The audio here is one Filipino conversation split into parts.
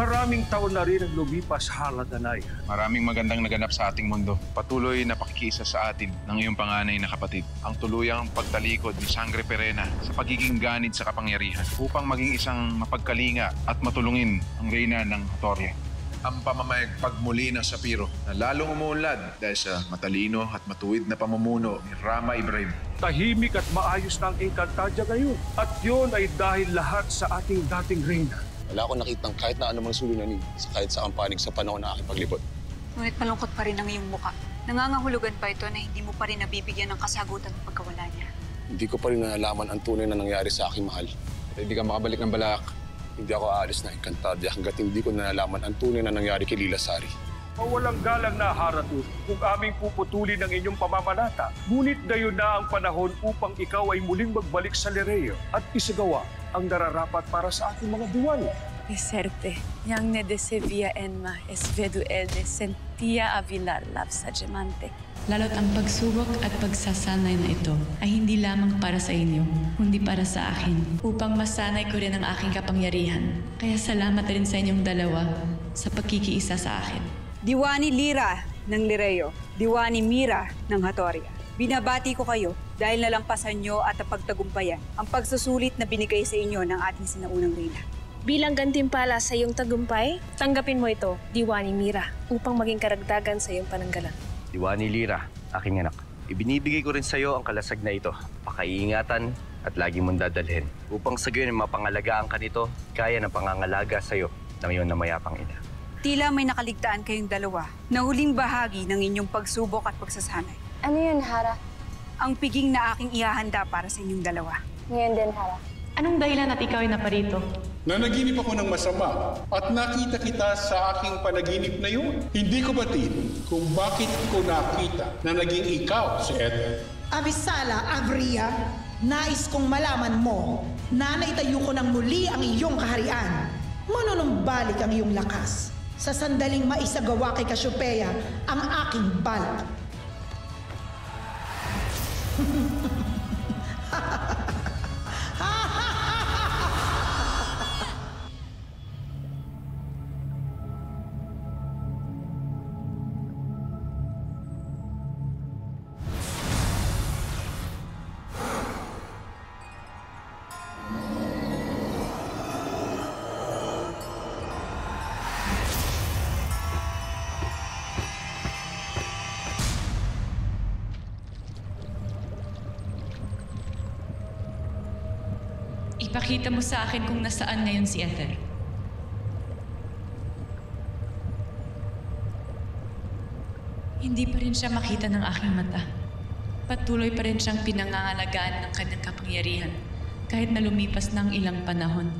Maraming taon na rin ang lumipas, Haladanay. Maraming magandang naganap sa ating mundo. Patuloy na pakikiisa sa atin ng iyong panganay na kapatid. Ang tuluyang pagtalikod ni Sangre Perena sa pagiging ganid sa kapangyarihan upang maging isang mapagkalinga at matulungin ang reyna ng Hatoria. Ang pamamayag pagmuli ng Sapiro na lalong umuunlad dahil sa matalino at matuwid na pamumuno ni Rama Ibrahim. Tahimik at maayos na ang Encantadia ngayon. At yun ay dahil lahat sa ating dating reyna. Wala akong nakitang kahit na anumang suliranin sa kahit sa panig sa panahon na aking paglibot. Ngunit malungkot pa rin ang iyong muka. Nangangahulugan pa ito na hindi mo pa rin nabibigyan ng kasagutan ng pagkawala niya. Hindi ko pa rin nalalaman ang tunay na nangyari sa aking mahal. At hindi ka makabalik ng Balak. Hindi ako aalis na Encantadia hanggat hindi ko nalalaman ang tunay na nangyari kay Lila Sari. Mawalang galang na, Haratul, kung aming puputulin ang inyong pamamalata. Ngunit dayon na ang panahon upang ikaw ay muling magbalik sa Lireo at isagawa ang nararapat para sa ating mga diwani. Deserte, yang ne desevia enma, es vedu el de sentia avilar lav sa gemante. Lalo't ang pagsubok at pagsasanay na ito ay hindi lamang para sa inyo, kundi para sa akin, upang masanay ko rin ang aking kapangyarihan. Kaya salamat rin sa inyong dalawa sa pagkikiisa sa akin. Diwani Lira ng Lireo, Diwani Mira ng Hatoria. Binabati ko kayo dahil nalampasan nyo at napagtagumpayan ang pagsusulit na binigay sa inyo ng ating sinaunang reyna. Bilang gantimpala sa iyong tagumpay, tanggapin mo ito, Diwani Mira, upang maging karagdagan sa iyong pananggalang. Diwani Lira, aking anak. Ibinibigay ko rin sa iyo ang kalasag na ito. Pakaiingatan at lagi mong dadalhin. Upang sa gayon mapangalagaan ka nito, kaya ng pangangalaga sa iyo ng iyong namayapang ina. Tila may nakaligtaan kayong dalawa na huling bahagi ng inyong pagsubok at pagsasanay. Ano yun, Hara? Ang piging na aking ihahanda para sa inyong dalawa. Ngayon din, Hara. Anong dahilan at ikaw ay naparito? Nanaginip ako ng masama at nakita kita sa aking panaginip na yun. Hindi ko batid kung bakit ko nakita na naging ikaw si Ether. Avisala, Avria, nais kong malaman mo na naitayo ko ng muli ang iyong kaharian. Manunumbalik ang iyong lakas sa sandaling maisagawa kay Cassiopeia ang aking balak. Ipakita mo sa akin kung nasaan ngayon si Ether. Hindi pa rin siya makita ng aking mata. Patuloy pa rin siyang pinangangalagaan ng kanyang kapangyarihan kahit na lumipas ng ilang panahon.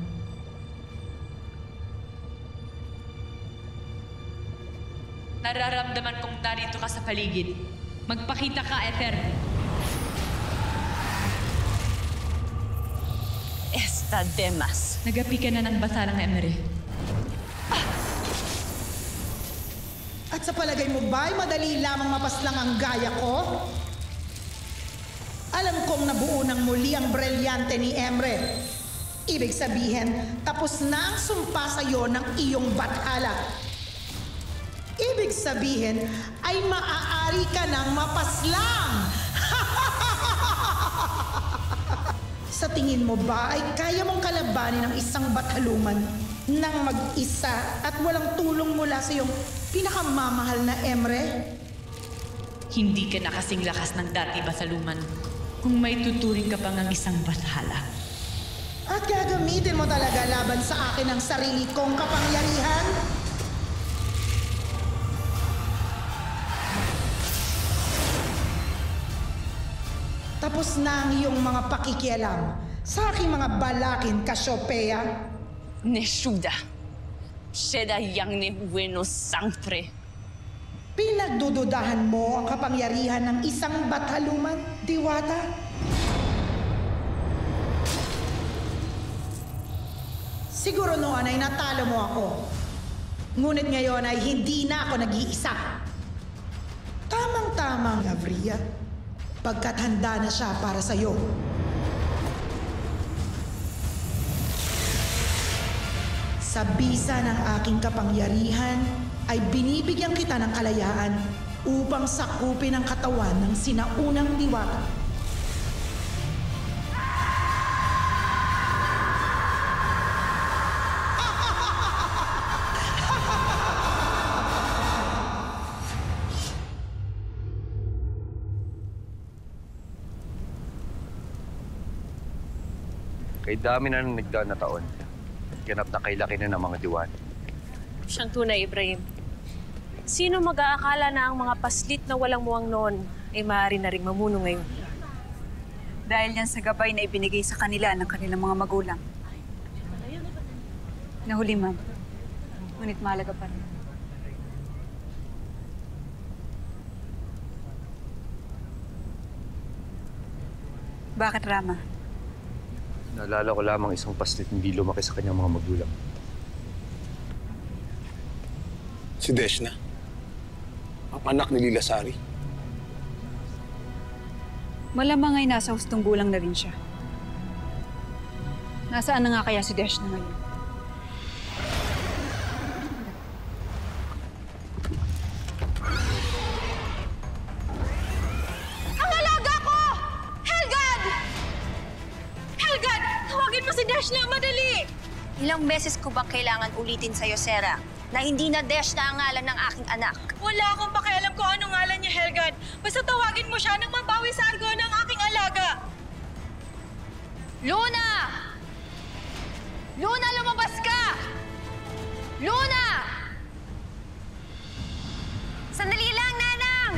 Nararamdaman kong narito ka sa paligid. Magpakita ka, Ether! Esta demas. Nagapi ka na ng basalang Emre. At sa palagay mo ba'y madali lamang mapaslang ang gaya ko? Alam kong nabuo ng muli ang brilyante ni Emre. Ibig sabihin, tapos na ang sumpa sa'yo ng iyong bathala. Ibig sabihin, ay maaari ka ng mapaslang! Sa tingin mo ba ay kaya mong kalabanin ang isang bathaluman nang mag-isa at walang tulong mula sa iyong pinakamamahal na Emre? Hindi ka na kasing lakas ng dati basaluman kung may tuturing ka pang ang isang bathala. At gagamitin mo talaga laban sa akin ang sarili kong kapangyarihan? Tapos na ang iyong mga pakikialam sa aking mga balakin, Cassiopeia. Neshuda. Sheda yang ne bueno sangre. Pinagdududahan mo ang kapangyarihan ng isang bathaluman, Diwata? Siguro noon ay natalo mo ako. Ngunit ngayon ay hindi na ako nag-iisa. Tamang-tamang, Avria. Pagkat handa na siya para sa'yo. Sa bisa ng aking kapangyarihan ay binibigyan kita ng kalayaan upang sakupin ang katawan ng sinaunang diwata. Kay dami na nang nagdaan na taon, ganap na kay laki na ng mga diwan. Siyang tunay, Ibrahim. Sino mag-aakala na ang mga paslit na walang muwang noon ay maaari na rin mamuno ngayon? Dahil yan sa gabay na ibinigay sa kanila ng kanilang mga magulang. Nahuli man, ngunit mahalaga pa rin. Bakit, Rama? Naalala ko lamang isang paslit hindi lumaki sa kanyang mga magulang. Si Deshna, ang anak ni Lila Sari. Malamang ay nasa hustong gulang na rin siya. Nasaan na nga kaya si Deshna ngayon? Ang alaga ko! Helgad! Helgad! Tawagin mo si Deshna, madali! Ilang beses ko bang kailangan ulitin sa'yo, Sarah, na hindi na Deshna ang ngalan ng aking anak? Wala akong pakialam kung anong ngalan niya, Helgad. Basta tawagin mo siya nang mabawi sa Argona ang aking alaga. Luna! Luna, lumabas ka! Luna! Sandali lang, Nanang!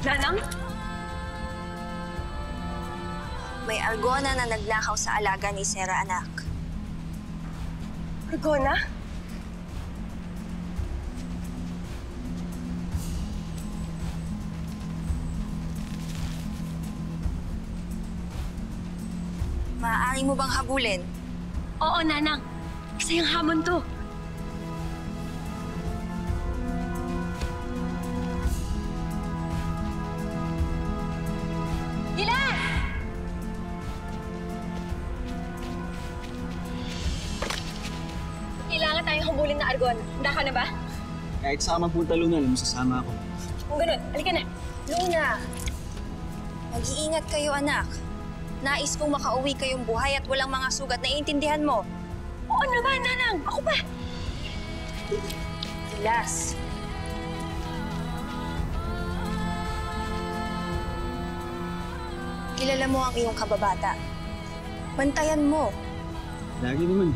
Nanang? May Argona na nagnakaw sa alaga ni Sarah, anak. Argona? Maaari mo bang habulin? Oo, Nanang. Isa yung hamon to. Kailangan tayong habulin na Argona. Handa ka na ba? Kahit saan magpunta, Luna, masasama ako. Kung ganun, halika na. Luna! Mag-iingat kayo, anak. Nais kong makauwi kayong buhay at walang mga sugat. Naiintindihan mo? Oo naman, Nanang. Ako pa. Las. Kilala mo ang iyong kababata. Bantayan mo. Lagi naman.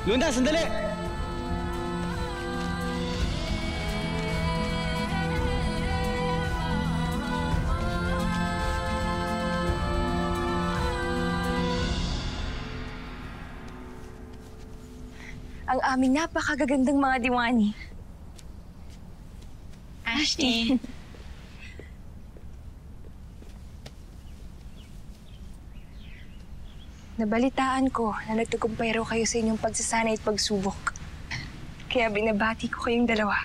Luna, sandali! Ang aming napakagagandang mga diwani. Ashley. Nabalitaan ko na nagtagumpay raw kayo sa inyong pagsasanay at pagsubok. Kaya binabati ko kayong dalawa.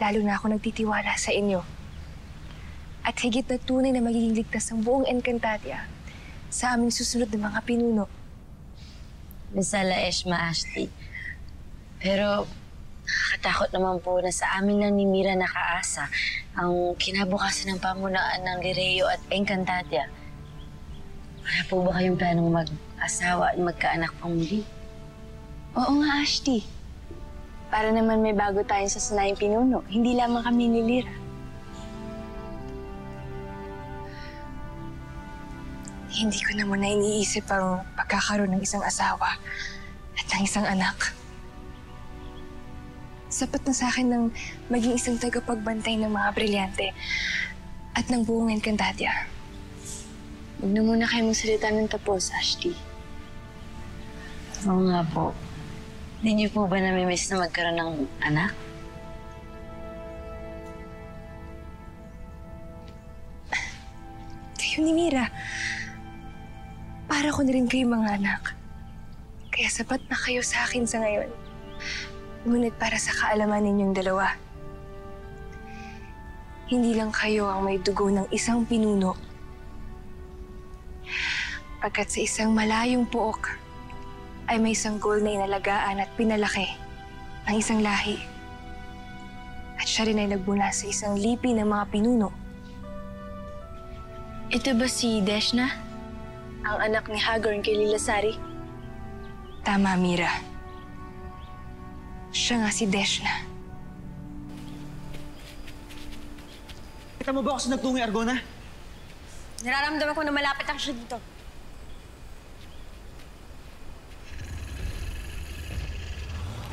Lalo na ako nagtitiwala sa inyo. At higit na tunay na magiging ligtas ang buong Encantadia sa aming susunod na mga pinuno. Misala Eshma, Ashley. Pero nakakatakot naman po na sa amin lang ni Mira nakaasa ang kinabukasan ng pamulaan ng Lireo at Encantadia. Wala po ba kayong planong mag-asawa at magkaanak pang muli? Oo nga, Ashley. Para naman may bago tayong sasanayang pinuno, hindi lamang kami ni Lira. Hindi ko na muna iniisip ang pagkakaroon ng isang asawa at ng isang anak. Sapat na sa akin ng maging isang tagapagbantay ng mga brilyante at ng buong Encantadia. Huwag na muna kayo magsalita ng tapos, Ashley. Oo nga po. Hindi niyo po ba namimiss na magkaroon ng anak? kayo ni Mira. Para ko na rin kayo mga anak. Kaya sapat na kayo sa akin sa ngayon. Ngunit para sa kaalaman ninyong dalawa, hindi lang kayo ang may dugo ng isang pinuno. Pagkat sa isang malayong puok ay may sanggol na inalagaan at pinalaki ng isang lahi. At siya rin ay nagbuna sa isang lipi ng mga pinuno. Ito ba si Deshna? Ang anak ni Hagorn kay Lilasari? Tama, Mira. Siya nga si Deshna. Kita mo ba ako sa nagtungoy, Argona? Nararamdaman ko na malapit ako siya dito.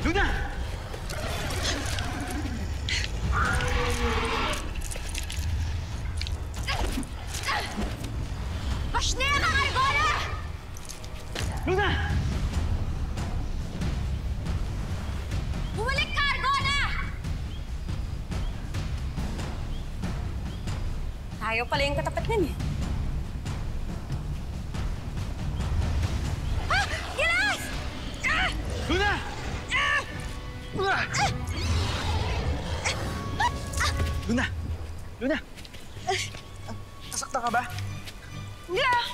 Luna! Bashnera, Argona! Luna! Bumalik ka, Argona! Tayo pala yung katapat nun eh. Ah! Gilas! Ah! Luna! Ah! Luna! Luna! Luna! Nasaktan ka ba? Hindi ah!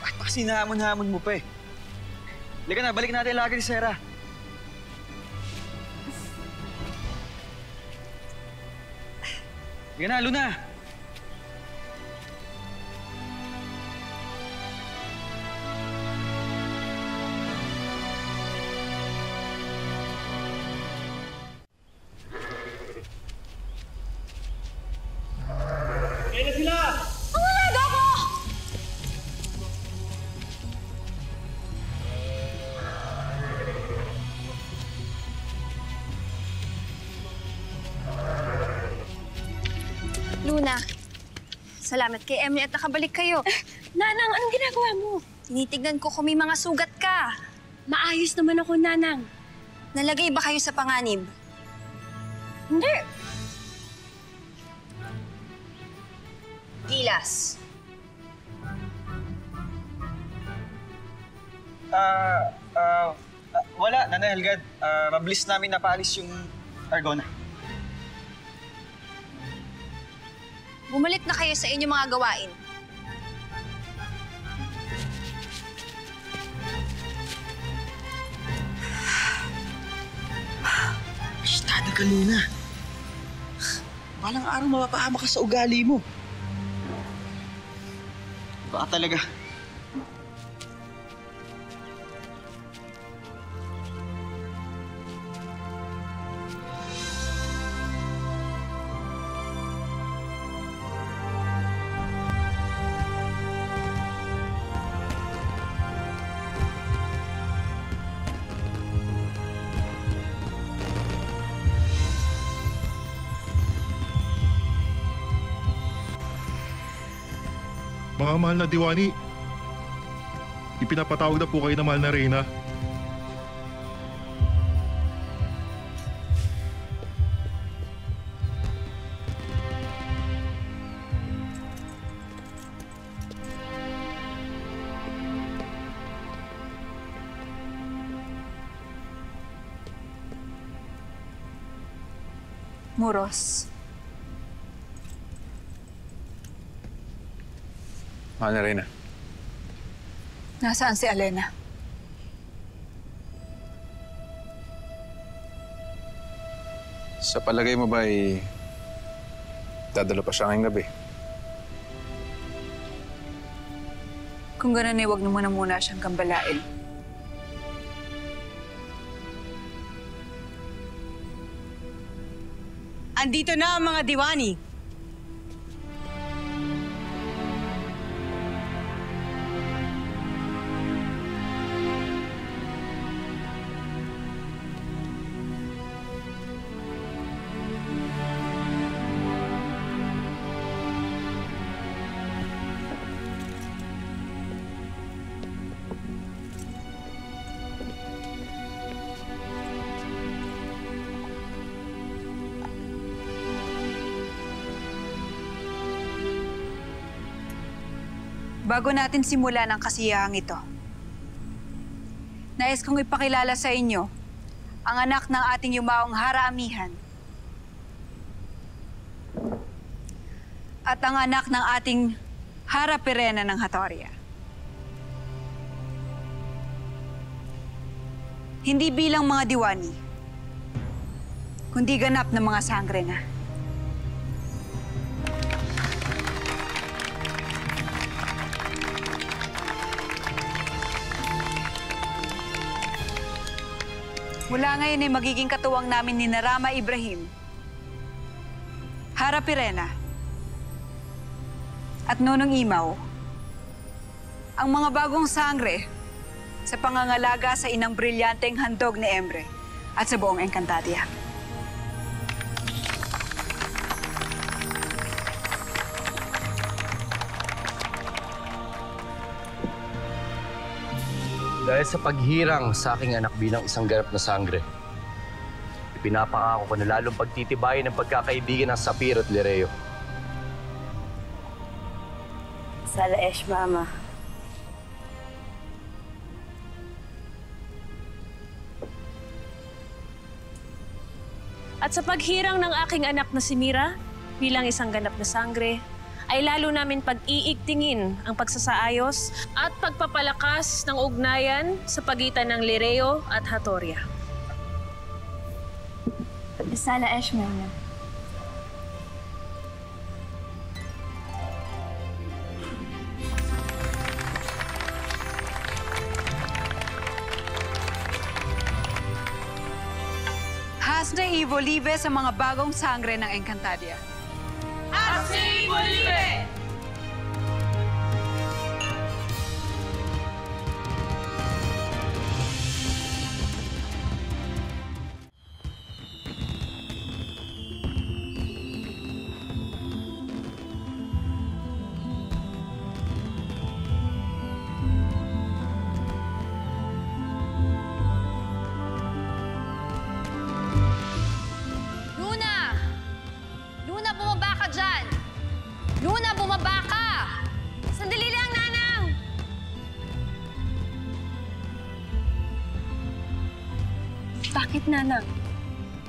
Bakit pa kasi nahamon-hamon mo pa eh? Halika na, balik natin lagi ni Sarah. Halika na, Luna! Luna, salamat kay Emily at nakabalik kayo. Nanang, anong ginagawa mo? Tinitignan ko kung may mga sugat ka. Maayos naman ako, Nanang. Nalagay ba kayo sa panganib? Hindi. Gilas. Wala, Nanay Helgad. Mabilis namin napaalis yung Argona. Bumalik na kayo sa inyong mga gawain. Estado ka, Luna. Walang araw mapapahama ka sa ugali mo. Baka talaga. Mga mahal na Diwani, ipinapatawag na po kayo na mahal na Reyna. Muros. Mahal na Reyna. Nasaan si Alena? Sa palagay mo ba ay dadalo pa siya ngayong gabi? Kung gano'n ay huwag na muna siyang gambalain. Andito na ang mga Diwani. Bago natin simulan ang kasiyahang ito, nais kong ipakilala sa inyo ang anak ng ating yumaong haramihan at ang anak ng ating Hara-Pirena ng Hatoria. Hindi bilang mga diwani, kundi ganap na mga sangre na. Mula ngayon ay magiging katuwang namin ni Rama Ibrahim, Hara-Pirena, at Nonong Imaw, ang mga bagong sangre sa pangangalaga sa inang brilyanteng handog ni Emre at sa buong Encantadia. Dahil sa paghirang sa aking anak bilang isang ganap na sangre, ipinapangako ko na lalong pagtitibayin ng pagkakaibigan ng Sapir at Lireo. Sala Esh, Mama. At sa paghirang ng aking anak na si Mira bilang isang ganap na sangre, ay lalo namin pag-iigtingin ang pagsasaayos at pagpapalakas ng ugnayan sa pagitan ng Lireo at Hatoria. Sala Esh, Mama. Hasna Ivo Libe sa mga bagong sangre ng Encantadia. Hasna Ivo Libe! Luna, bumaba ka! Sandali lang, Nanang! Bakit, Nanang?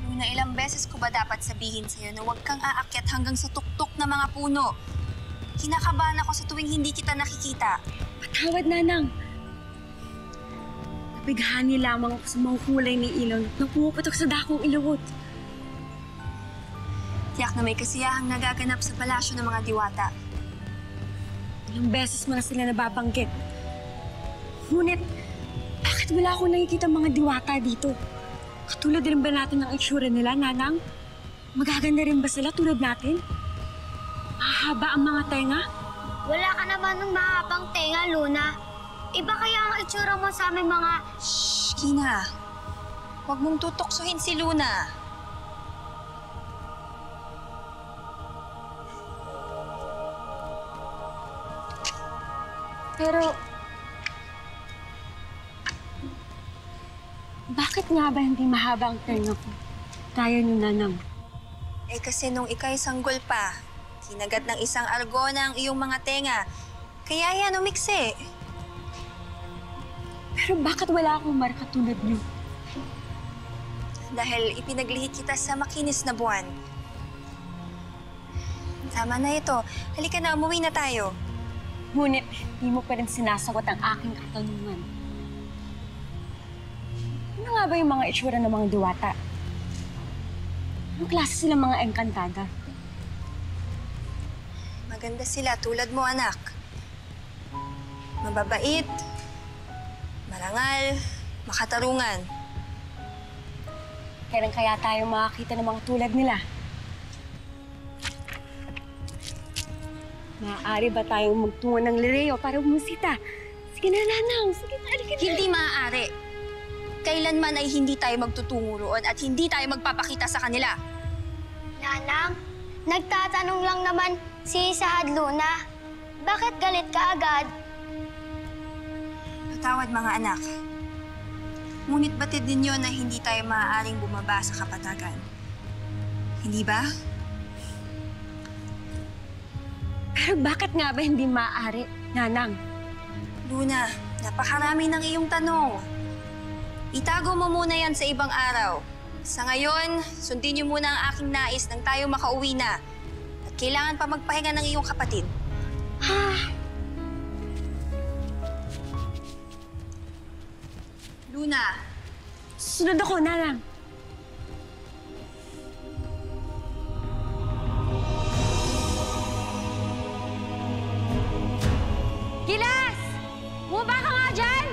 Luna, ilang beses ko ba dapat sabihin sa'yo na huwag kang aakyat hanggang sa tuktok na mga puno? Kinakabahan ako sa tuwing hindi kita nakikita. Patawad, Nanang. Napighani lamang ako sa mga kulay ni Ilon na pumuputok sa dakong ilawot. Tiyak na may kasiyahang nagaganap sa palasyo ng mga diwata. Ilang beses mo na sila nababanggit. Ngunit, bakit wala akong nakikita mga diwata dito? Katulad rin ba natin ng itsura nila, Nanang? Magaganda rin ba sila tulad natin? Mahaba ang mga tenga? Wala ka naman ng mahabang tenga, Luna. Iba kaya ang itsura mo sa aming mga... Shhh, Kina. Huwag mong tutoksohin si Luna. Pero... bakit nga ba hindi mahaba ang tenga ko? Kaya ni Nanang. Eh kasi nung ika'y sanggol pa, kinagat ng isang argona ang iyong mga tenga. Kaya yan umiksi. Pero bakit wala akong marka tulad niyo? Dahil ipinaglihit kita sa makinis na buwan. Tama na ito. Halika na, umuwi na tayo. Ngunit, di mo pa rin sinasagot ang aking katanungan. Ano nga ba yung mga itsura ng mga diwata? Anong klase sila mga engkantada? Maganda sila tulad mo, anak. Mababait, marangal, makatarungan. Kailan kaya tayo makakita ng mga tulad nila? Maaari ba tayong magtungo ng Lireo para bumusita? Sige na, Nanang. Sige na, alika na. Hindi maaari. Kailanman ay hindi tayo magtutungo roon at hindi tayo magpapakita sa kanila. Nanang, nagtatanong lang naman si Isa at Luna. Bakit galit ka agad? Patawad, mga anak. Ngunit batid ninyo na hindi tayo maaaring bumaba sa kapatagan. Hindi ba? Pero bakit nga ba hindi maaari, Nanang? Luna, napakarami ng iyong tanong. Itago mo muna yan sa ibang araw. Sa ngayon, sundin niyo muna ang aking nais nang tayo makauwi na. At kailangan pa magpahinga ng iyong kapatid. Luna. Sunod ako, Nanang. Gilas! Bumaba ka nga dyan!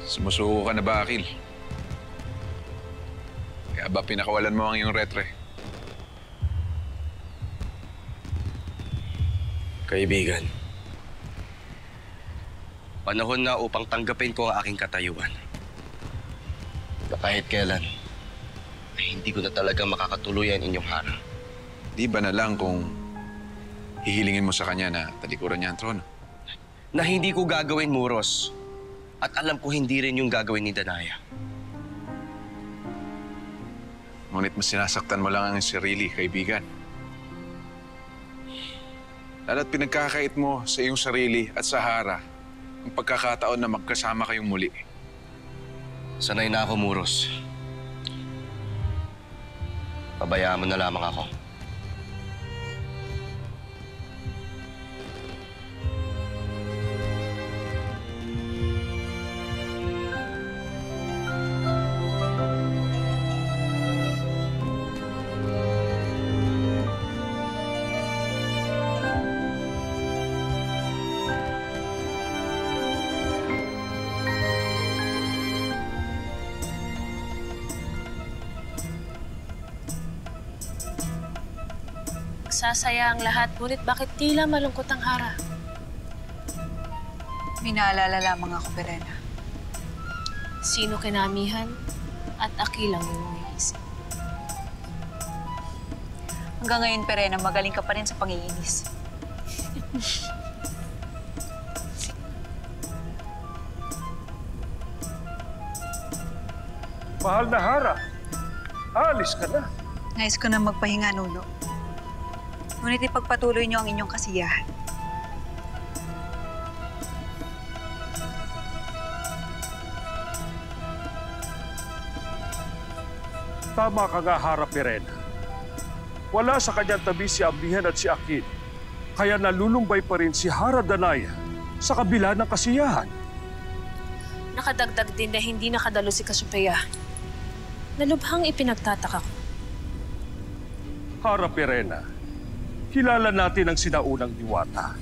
Sumusuko ka na ba, Akil? Kaya ba pinakawalan mo ang iyong retre? Kaibigan, panahon na upang tanggapin ko ang aking katayuan. Na kahit kailan, ay hindi ko na talaga makakatuluyan inyong harang. Di ba na lang kung hihilingin mo sa kanya na talikuran niya ang trono? Na hindi ko gagawin, Muros. At alam ko hindi rin yung gagawin ni Danaya. Ngunit mas sinasaktan mo lang ang sarili, kaibigan. Lalo't pinagkakait mo sa iyong sarili at sa Hara ang pagkakataon na magkasama kayong muli. Sanay na ako, Muros. Pabayaan mo na lamang ako. Sasaya ang lahat, ngunit bakit tila malungkot ang Hara? Minaalala lamang ako, Perena. Sino kinamihan at Akil ang iyong iniisip? Hanggang ngayon, Perena, magaling ka pa rin sa panginginis. Mahal na Hara, alis ka na. Nais ko na magpahinga, Nuno. Ngunit ipagpatuloy niyo ang inyong kasiyahan. Tama ka nga, Hara Perena. Wala sa kanyang tabi si Amihan at si Akil. Kaya nalulumbay pa rin si Hara Danaya sa kabila ng kasiyahan. Nakadagdag din na hindi nakadalo si Cassiopeia. Nalubhang ipinagtataka ko. Hara Perena, kilala natin ang sinaunang diwata.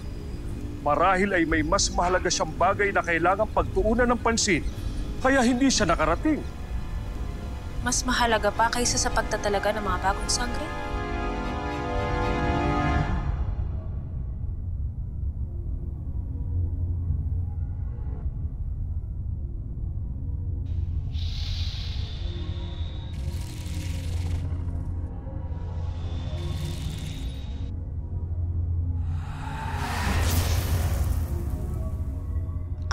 Marahil ay may mas mahalaga siyang bagay na kailangang pagtuunan ng pansin, kaya hindi siya nakarating. Mas mahalaga pa kaysa sa pagtatalaga ng mga bagong sangre?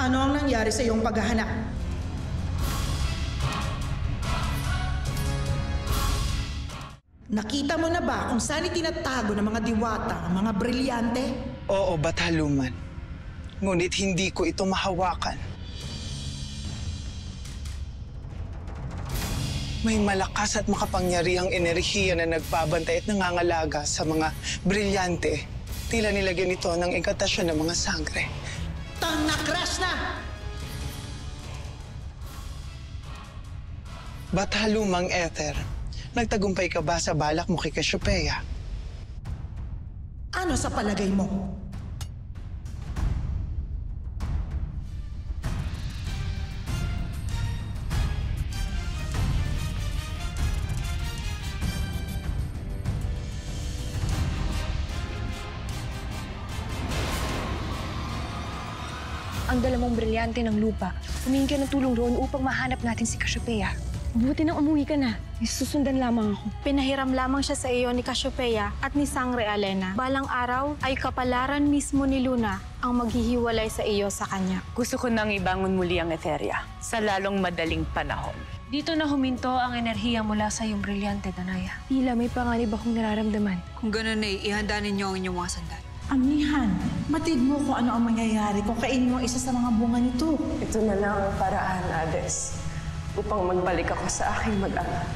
Ano ang nangyari sa iyong paghahanap? Nakita mo na ba kung saan itinatago ng mga diwata ang mga brilyante? Oo, Bataluman. Ngunit hindi ko ito mahawakan. May malakas at makapangyarihang enerhiya na nagbabantay at nangangalaga sa mga brilyante Tila nilagyan ito ng inkantasyon ng mga sangre. Tanakras na! Bata lumang ether, nagtagumpay ka ba sa balak mo kay Cassiopeia? Ano sa palagay mo? Ang dala mong brilyante ng lupa. Humingi ka ng tulong roon upang mahanap natin si Cassiopeia. Buti nang umuwi ka na. Susundan lamang ako. Pinahiram lamang siya sa iyo ni Cassiopeia at ni Sangre Alena. Balang araw ay kapalaran mismo ni Luna ang maghihiwalay sa iyo sa kanya. Gusto ko nang ibangon muli ang Etheria sa lalong madaling panahon. Dito na huminto ang enerhiya mula sa iyong brilyante, Danaya. Tila may panganib akong nararamdaman. Kung ganun ay ihanda ninyo ang inyong mga sandal. Amihan, matid mo kung ano ang mangyayari kung kainin mo isa sa mga bunga nito. Ito na lang ang paraan, Hades, upang magbalik ako sa aking mag-ama.